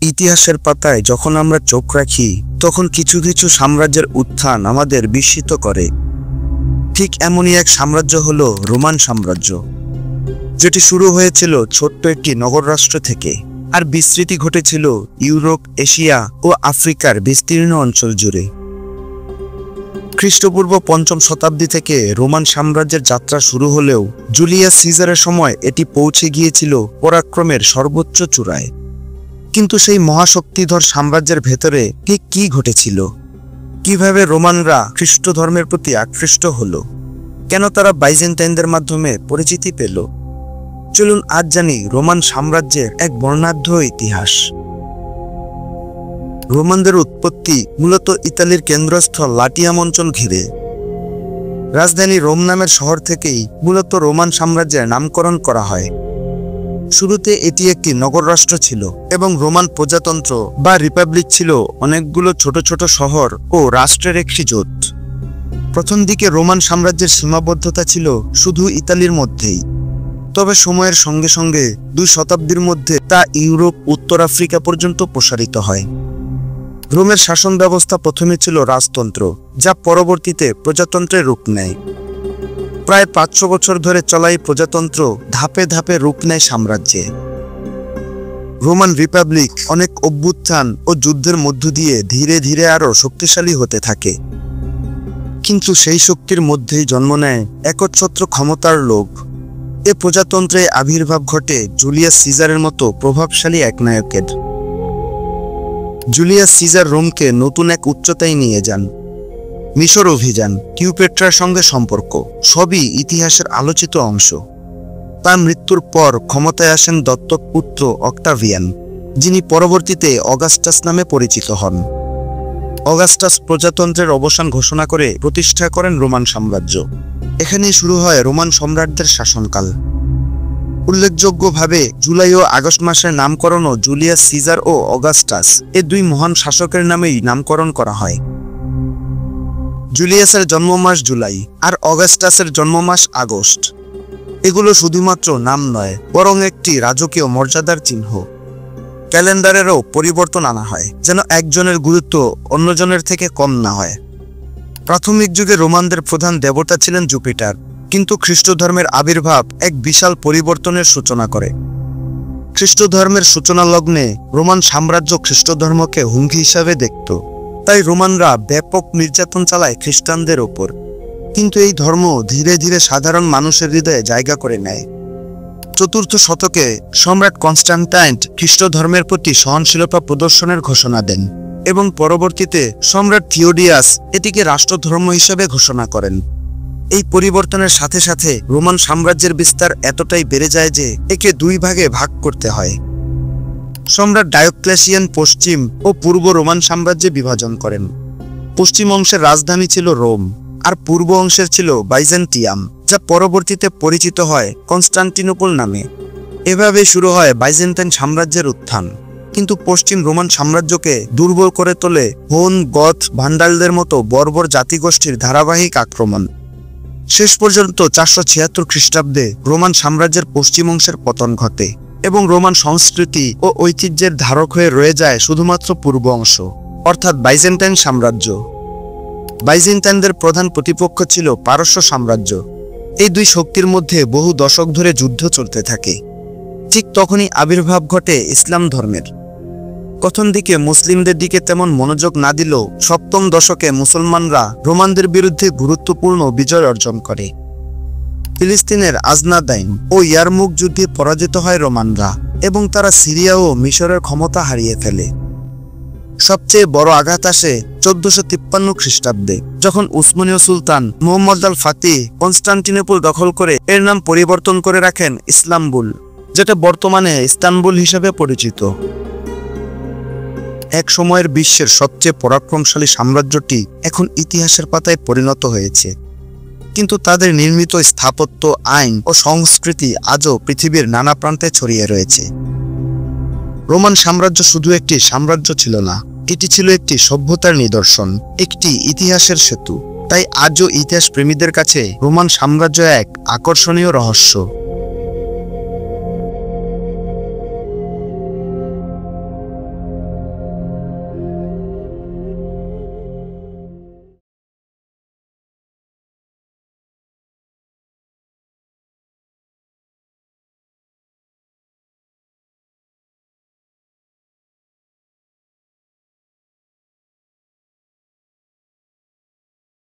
ইতিহাসের পাতায় যখন আমরা চোখ রাখি তখন কিছু কিছু সাম্রাজ্যের উত্থান আমাদের বিস্মিত করে। ঠিক এমনই এক সাম্রাজ্য হলো রোমান সাম্রাজ্য, যেটি শুরু হয়েছিল ছোট্ট একটি নগর রাষ্ট্র থেকে আর বিস্তৃতি ঘটেছিল ইউরোপ, এশিয়া ও আফ্রিকার বিস্তীর্ণ অঞ্চল জুড়ে। খ্রিস্টপূর্ব ৫ম শতাব্দী থেকে রোমান সাম্রাজ্যের যাত্রা শুরু হলেও জুলিয়াস সিজারের সময় এটি পৌঁছে গিয়েছিল পরাক্রমের সর্বোচ্চ চূড়ায়। কিন্তু সেই মহাশক্তিধর সাম্রাজ্যের ভেতরে ঠিক কি ঘটেছিল? কিভাবে রোমানরা খ্রিস্ট ধর্মের প্রতি আকৃষ্ট হলো? কেন তারা বাইজেন্টাইনদের মাধ্যমে পরিচিতি পেল? চলুন আজ জানি রোমান সাম্রাজ্যের এক বর্ণাঢ্য ইতিহাস। রোমানদের উৎপত্তি মূলত ইতালির কেন্দ্রস্থল লাটিয়াম অঞ্চল ঘিরে। রাজধানী রোম নামের শহর থেকেই মূলত রোমান সাম্রাজ্যের নামকরণ করা হয়। শুরুতে এটি একটি নগর রাষ্ট্র ছিল এবং রোমান প্রজাতন্ত্র বা রিপাবলিক ছিল অনেকগুলো ছোট ছোট শহর ও রাষ্ট্রের একটি জোট। প্রথম দিকে রোমান সাম্রাজ্যের সীমাবদ্ধতা ছিল শুধু ইতালির মধ্যেই, তবে সময়ের সঙ্গে সঙ্গে ২ শতাব্দীর মধ্যে তা ইউরোপ, উত্তর আফ্রিকা পর্যন্ত প্রসারিত হয়। রোমের শাসন ব্যবস্থা প্রথমে ছিল রাজতন্ত্র, যা পরবর্তীতে প্রজাতন্ত্রের রূপ নেয়। প্রায় ৫০০ বছর ধরে চলা এই প্রজাতন্ত্র ধাপে ধাপে রূপ নেয় সাম্রাজ্যে। রোমান রিপাবলিক অনেক অভ্যুত্থান ও যুদ্ধের মধ্য দিয়ে ধীরে ধীরে আরও শক্তিশালী হতে থাকে। কিন্তু সেই শক্তির মধ্যেই জন্ম নেয় একচ্ছত্র ক্ষমতার লোভ। এ প্রজাতন্ত্রে আবির্ভাব ঘটে জুলিয়াস সিজারের মতো প্রভাবশালী এক নায়কের। জুলিয়াস সিজার রোমকে নতুন এক উচ্চতায় নিয়ে যান। মিশর অভিযান, কিউপেট্রার সঙ্গে সম্পর্ক সবই ইতিহাসের আলোচিত অংশ। তার মৃত্যুর পর ক্ষমতায় আসেন দত্তক পুত্র অক্টাভিয়ান, যিনি পরবর্তীতে অগাস্টাস নামে পরিচিত হন। অগাস্টাস প্রজাতন্ত্রের অবসান ঘোষণা করে প্রতিষ্ঠা করেন রোমান সাম্রাজ্য। এখানেই শুরু হয় রোমান সম্রাটদের শাসনকাল। উল্লেখযোগ্যভাবে জুলাই ও আগস্ট মাসের নামকরণও জুলিয়াস সিজার ও অগাস্টাস এ ২ মহান শাসকের নামেই নামকরণ করা হয়। জুলিয়াসের জন্মমাস জুলাই আর অগাস্টাসের জন্মমাস আগস্ট। এগুলো শুধুমাত্র নাম নয়, বরং একটি রাজকীয় মর্যাদার চিহ্ন। ক্যালেন্ডারেরও পরিবর্তন আনা হয়, যেন একজনের গুরুত্ব অন্যজনের থেকে কম না হয়। প্রাথমিক যুগে রোমানদের প্রধান দেবতা ছিলেন জুপিটার, কিন্তু খ্রিস্ট ধর্মের আবির্ভাব এক বিশাল পরিবর্তনের সূচনা করে। খ্রিস্ট ধর্মের সূচনা লগ্নে রোমান সাম্রাজ্য খ্রিস্ট ধর্মকে হুমকি হিসাবে দেখত। তাই রোমানরা ব্যাপক নির্যাতন চালায় খ্রিস্টানদের ওপর। কিন্তু এই ধর্ম ধীরে ধীরে সাধারণ মানুষের হৃদয়ে জায়গা করে নেয়। ৪র্থ শতকে সম্রাট কনস্ট্যান্টাইন খ্রিস্ট ধর্মের প্রতি সহনশীলতা প্রদর্শনের ঘোষণা দেন এবং পরবর্তীতে সম্রাট থিওডিয়াস এটিকে রাষ্ট্রধর্ম হিসেবে ঘোষণা করেন। এই পরিবর্তনের সাথে সাথে রোমান সাম্রাজ্যের বিস্তার এতটাই বেড়ে যায় যে একে ২ ভাগে ভাগ করতে হয়। সম্রাট ডায়োক্লেশিয়ান পশ্চিম ও পূর্ব রোমান সাম্রাজ্যে বিভাজন করেন। পশ্চিম অংশের রাজধানী ছিল রোম আর পূর্ব অংশের ছিল বাইজেন্টিয়াম, যা পরবর্তীতে পরিচিত হয় কনস্টান্টিনোপল নামে। এভাবে শুরু হয় বাইজেন্টাইন সাম্রাজ্যের উত্থান। কিন্তু পশ্চিম রোমান সাম্রাজ্যকে দুর্বল করে তোলে হোন, গথ, ভান্ডালদের মতো বর্বর জাতিগোষ্ঠীর ধারাবাহিক আক্রমণ। শেষ পর্যন্ত ৪৭৬ খ্রিস্টাব্দে রোমান সাম্রাজ্যের পশ্চিম অংশের পতন ঘটে এবং রোমান সংস্কৃতি ও ঐতিহ্যের ধারক হয়ে রয়ে যায় শুধুমাত্র পূর্ব অংশ, অর্থাৎ বাইজেন্টাইন সাম্রাজ্য। বাইজেন্টাইনদের প্রধান প্রতিপক্ষ ছিল পারস্য সাম্রাজ্য। এই ২ শক্তির মধ্যে বহু দশক ধরে যুদ্ধ চলতে থাকে। ঠিক তখনই আবির্ভাব ঘটে ইসলাম ধর্মের। প্রথম দিকে মুসলিমদের দিকে তেমন মনোযোগ না দিলেও ৭ম দশকে মুসলমানরা রোমানদের বিরুদ্ধে গুরুত্বপূর্ণ বিজয় অর্জন করে। ফিলিস্তিনের আজনাদাইন ও ইয়ারমুক যুদ্ধে পরাজিত হয় রোমানরা এবং তারা সিরিয়া ও মিশরের ক্ষমতা হারিয়ে ফেলে। সবচেয়ে বড় আঘাত আসে ১৪৫৩ খ্রিস্টাব্দে, যখন উসমানীয় সুলতান মুহাম্মদ আল ফাতিহ কনস্টান্টিনোপল দখল করে এর নাম পরিবর্তন করে রাখেন ইসলামবুল, যেটা বর্তমানে ইস্তানবুল হিসেবে পরিচিত। এক সময়ের বিশ্বের সবচেয়ে পরাক্রমশালী সাম্রাজ্যটি এখন ইতিহাসের পাতায় পরিণত হয়েছে, কিন্তু তাদের নির্মিত স্থাপত্য, আইন ও সংস্কৃতি আজও পৃথিবীর নানা প্রান্তে ছড়িয়ে রয়েছে। রোমান সাম্রাজ্য শুধু একটি সাম্রাজ্য ছিল না, এটি ছিল একটি সভ্যতার নিদর্শন, একটি ইতিহাসের সেতু। তাই আজও ইতিহাস প্রেমীদের কাছে রোমান সাম্রাজ্য এক আকর্ষণীয় রহস্য।